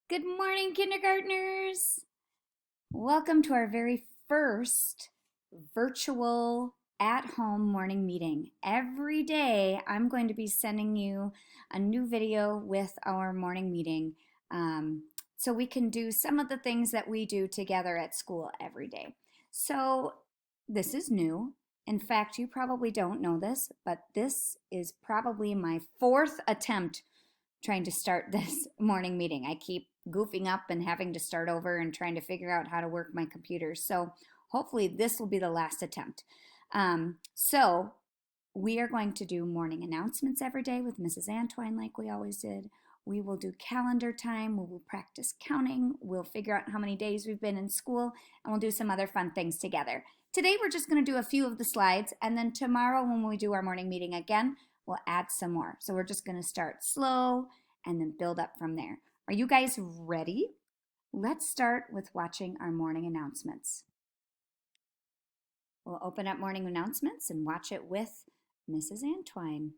Good morning, kindergartners. Welcome to our very first virtual at-home morning meeting. Every day, I'm going to be sending you a new video with our morning meeting so we can do some of the things that we do together at school every day. So this is new. In fact, you probably don't know this, but this is probably my fourth attempt trying to start this morning meeting. I keep goofing up and having to start over and trying to figure out how to work my computer. So hopefully this will be the last attempt. So we are going to do morning announcements every day with Mrs. Antwine like we always did. We will do calendar time. We will practice counting. We'll figure out how many days we've been in school, and we'll do some other fun things together. Today we're just going to do a few of the slides, and then tomorrow when we do our morning meeting again, we'll add some more. So we're just going to start slow and then build up from there. Are you guys ready? Let's start with watching our morning announcements. We'll open up morning announcements and watch it with Mrs. Antwine.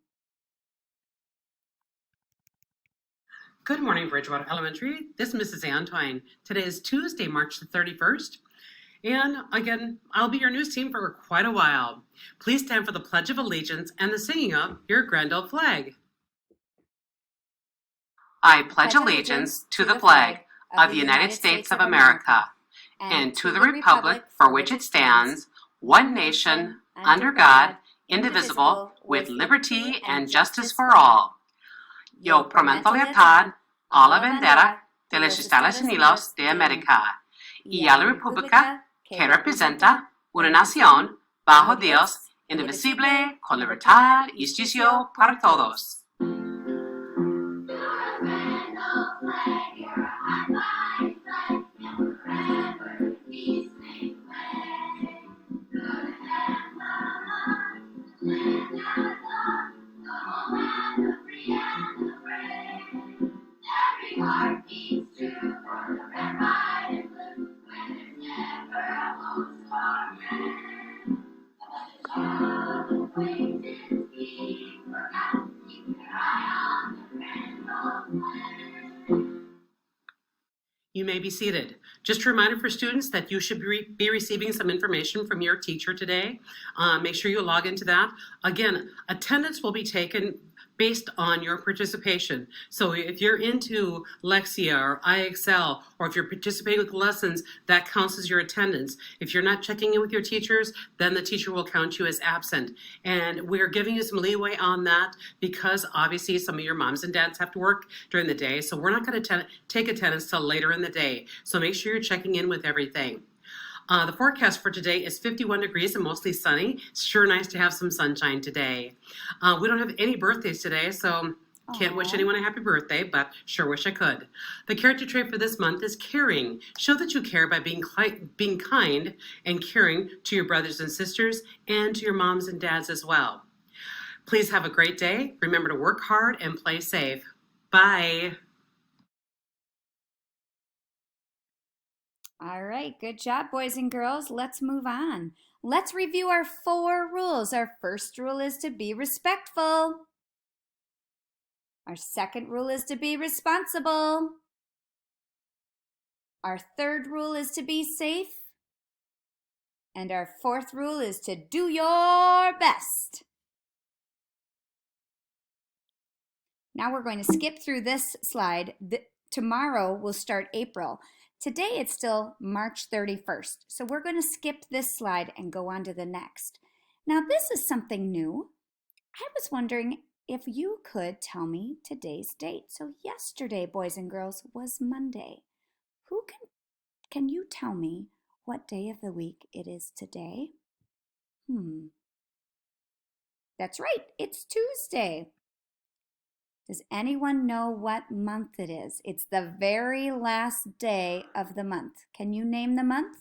Good morning, Bridgewater Elementary. This is Mrs. Antwine. Today is Tuesday, March the 31st. And again, I'll be your news team for quite a while. Please stand for the Pledge of Allegiance and the singing of your grand old flag. I pledge allegiance to the flag of the United States of America and to the republic for which it stands, one nation, under God, indivisible, with liberty and justice for all. Yo prometo lealtad a la bandera de los Estados Unidos de América y a la república que representa una nación bajo Dios, indivisible, con libertad y justicia para todos. You may be seated. Just a reminder for students that you should be receiving some information from your teacher today. Make sure you log into that. Again, attendance will be taken based on your participation. So if you're into Lexia or IXL, or if you're participating with lessons, that counts as your attendance. If you're not checking in with your teachers, then the teacher will count you as absent. And we're giving you some leeway on that because obviously some of your moms and dads have to work during the day. So we're not going to take attendance till later in the day. So make sure you're checking in with everything. The forecast for today is 51 degrees and mostly sunny. It's sure nice to have some sunshine today. We don't have any birthdays today, so can't wish anyone a happy birthday, but sure wish I could. The character trait for this month is caring. Show that you care by being kind and caring to your brothers and sisters and to your moms and dads as well. Please have a great day. Remember to work hard and play safe. Bye. All right, good job, boys and girls. Let's move on. Let's review our 4 rules. Our first rule is to be respectful. Our second rule is to be responsible. Our third rule is to be safe. And our fourth rule is to do your best. Now we're going to skip through this slide. Tomorrow we'll start April. Today it's still March 31st, so we're going to skip this slide and go on to the next. Now this is something new. I was wondering if you could tell me today's date. So yesterday, boys and girls, was Monday. Can you tell me what day of the week it is today? That's right, it's Tuesday. Does anyone know what month it is? It's the very last day of the month. Can you name the month?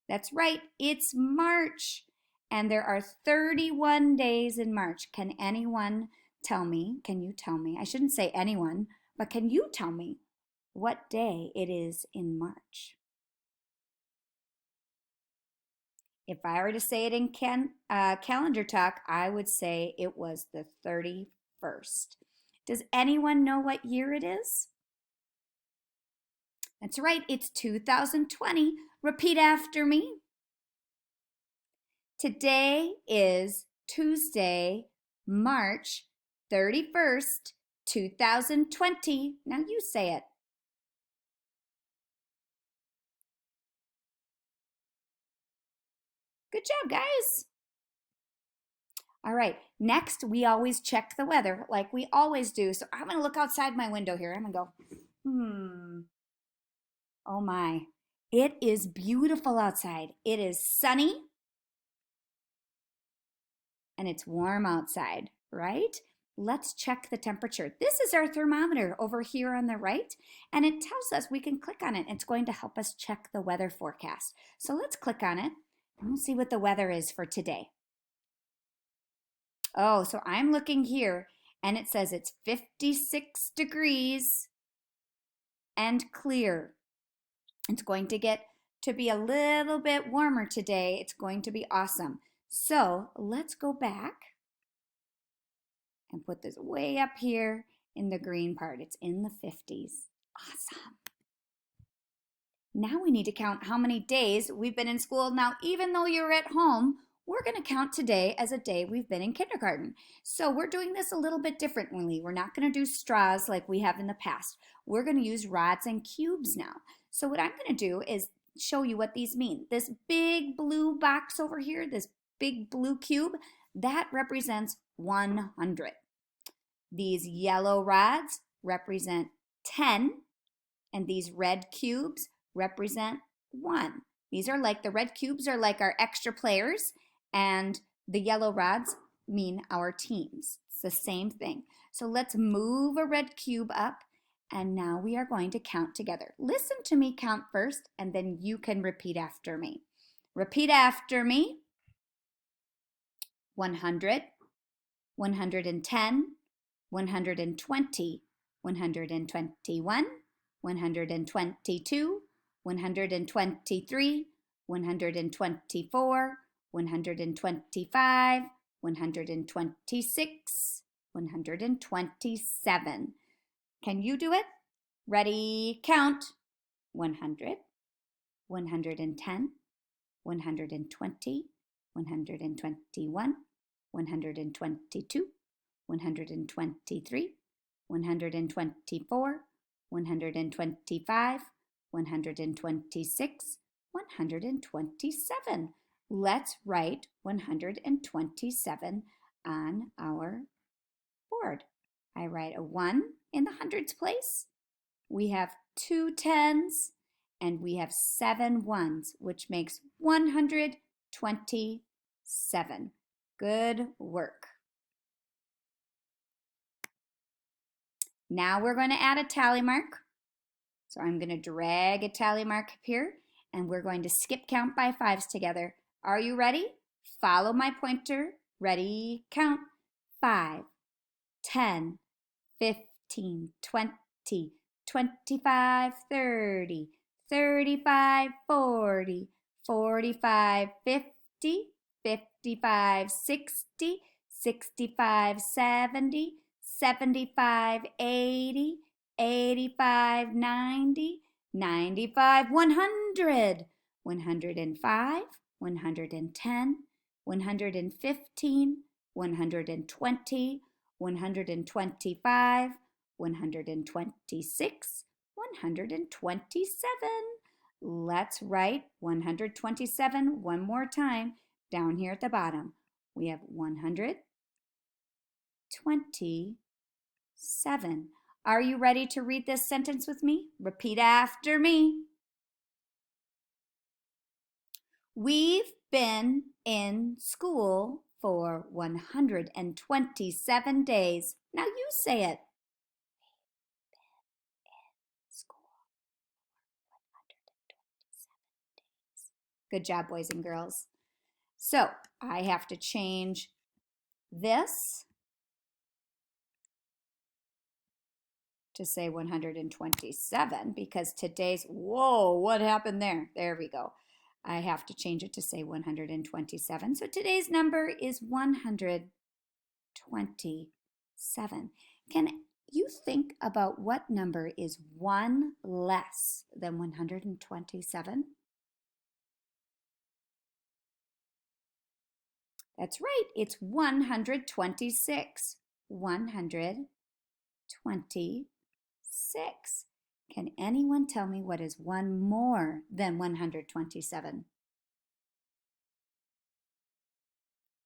That's right, it's March. And there are 31 days in March. Can anyone tell me? Can you tell me? I shouldn't say anyone, but can you tell me what day it is in March? If I were to say it in calendar talk, I would say it was the 31st. Does anyone know what year it is? That's right, it's 2020. Repeat after me. Today is Tuesday, March 31st, 2020. Now you say it. Good job, guys. All right, next we always check the weather like we always do. So I'm going to look outside my window here. I'm going to go, oh my. It is beautiful outside. It is sunny and it's warm outside, right? Let's check the temperature. This is our thermometer over here on the right, and it tells us we can click on it. It's going to help us check the weather forecast. So let's click on it and we'll see what the weather is for today. Oh, so I'm looking here and it says it's 56 degrees and clear. It's going to get to be a little bit warmer today. It's going to be awesome. So let's go back and put this way up here in the green part. It's in the 50s. Awesome. Now we need to count how many days we've been in school. Now, even though you're at home, we're going to count today as a day we've been in kindergarten. So we're doing this a little bit differently. We're not going to do straws like we have in the past. We're going to use rods and cubes now. So what I'm going to do is show you what these mean. This big blue box over here, this big blue cube, that represents 100. These yellow rods represent 10, and these red cubes represent 1. These are like, the red cubes are like our extra players, and the yellow rods mean our teams. It's the same thing. So let's move a red cube up, and now we are going to count together. Listen to me count first, and then you can repeat after me. Repeat after me. 100, 110, 120, 121, 122, 123, 124, 125, 126, 127. Can you do it? Ready, count. 100, 110, 120, 121, 122, 123, 124, 125, 126, 127. Let's write 127 on our board. I write a 1 in the hundreds place. We have 2 tens and we have 7 ones, which makes 127. Good work. Now we're going to add a tally mark. So I'm going to drag a tally mark up here, and we're going to skip count by 5s together. Are you ready? Follow my pointer. Ready, count. 5, 10, 15, 20, 25, 30, 35, 40, 45, 50, 55, 60, 65, 70, 75, 80, 85, 90, 95, 100, 105, 110, 115, 120, 125, 126, 127. Let's write 127 one more time down here at the bottom. We have 127. Are you ready to read this sentence with me? Repeat after me. We've been in school for 127 days. Now you say it. Good job, boys and girls. So I have to change this to say 127 because today's, whoa, what happened there? There we go. I have to change it to say 127. So today's number is 127. Can think about what number is 1 less than 127? That's right, it's 126. 126. Can anyone tell me what is 1 more than 127?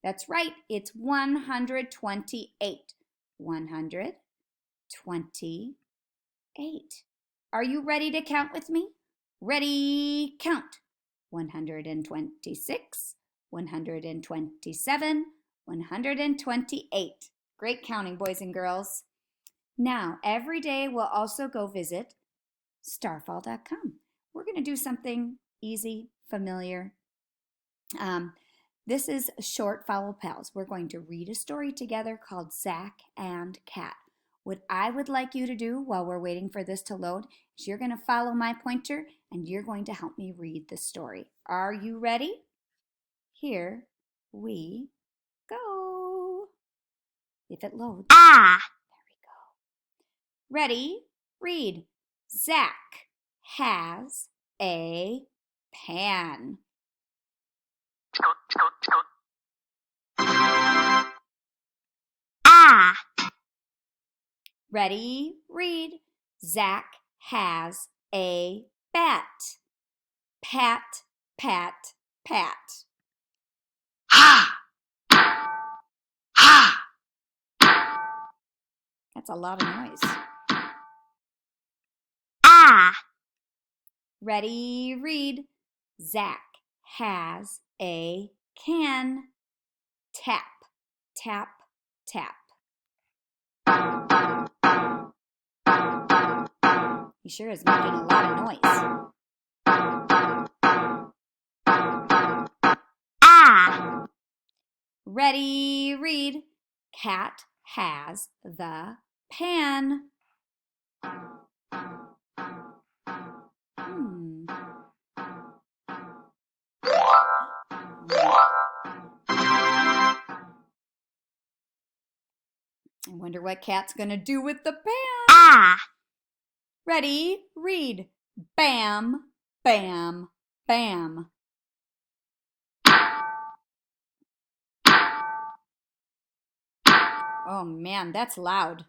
That's right, it's 128. 128. Are you ready to count with me? Ready, count. 126, 127, 128. Great counting, boys and girls. Now, every day we'll also go visit starfall.com. We're going to do something easy, familiar. This is Short Follow Pals. We're going to read a story together called Zach and Cat. What I would like you to do while we're waiting for this to load is you're going to follow my pointer and you're going to help me read the story. Are you ready? Here we go. If it loads. There we go. Ready? Read. Zach has a pan. Ready? Read. Zach has a bat. Pat, pat, pat. That's a lot of noise. Ready? Read. Zach has a can. Tap, tap, tap. He sure is making a lot of noise. Ready? Read. Cat has the pan. I wonder what Cat's gonna do with the pan. Ready? Read. Bam, bam, bam. Oh man, that's loud.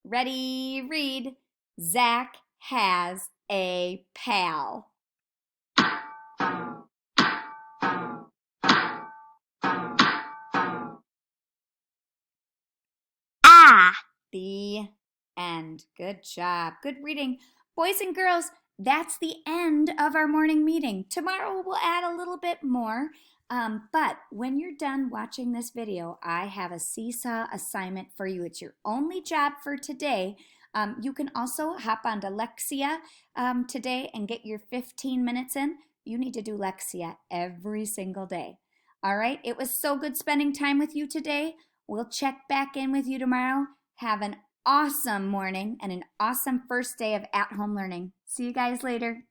Ready? Read. Zach has a pal. The end. Good job. Good reading. Boys and girls, that's the end of our morning meeting. Tomorrow we'll add a little bit more. But when you're done watching this video, I have a seesaw assignment for you. It's your only job for today. You can also hop onto Lexia today and get your 15 minutes in. You need to do Lexia every single day. All right, it was so good spending time with you today. We'll check back in with you tomorrow. Have an awesome morning and an awesome first day of at-home learning. See you guys later.